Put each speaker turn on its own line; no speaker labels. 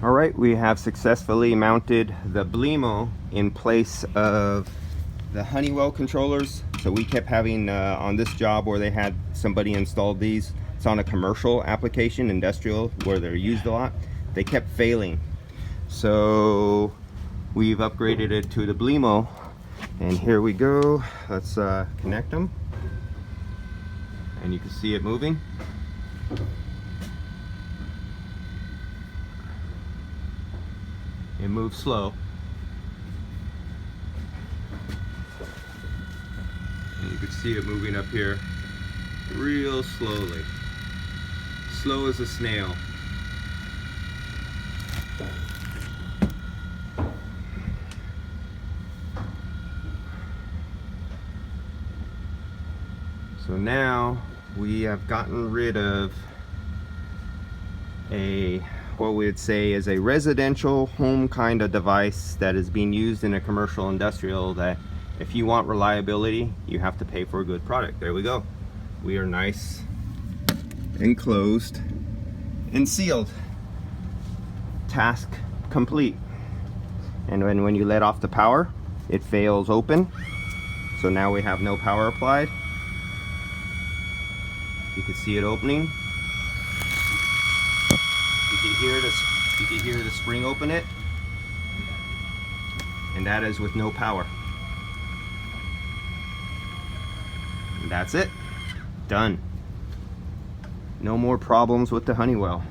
All right, we have successfully mounted the Belimo in place of the Honeywell controllers. So we kept having on this job where they had somebody installed these. It's on a commercial application, industrial, where they're used a lot. They kept failing. So we've upgraded it to the Belimo, and here we go. Let's connect them, and you can see it moving. It moves slow. And you can see it moving up here real slowly. Slow as a snail. So now we have gotten rid of what we would say is a residential home kind of device that is being used in a commercial industrial, that if you want reliability, you have to pay for a good product. There we go. We are nice enclosed and sealed. Task complete. And when you let off the power, it fails open. So now we have no power applied. You can see it opening. You can hear the spring open it, and that is with no power. And that's it. Done. No more problems with the Honeywell.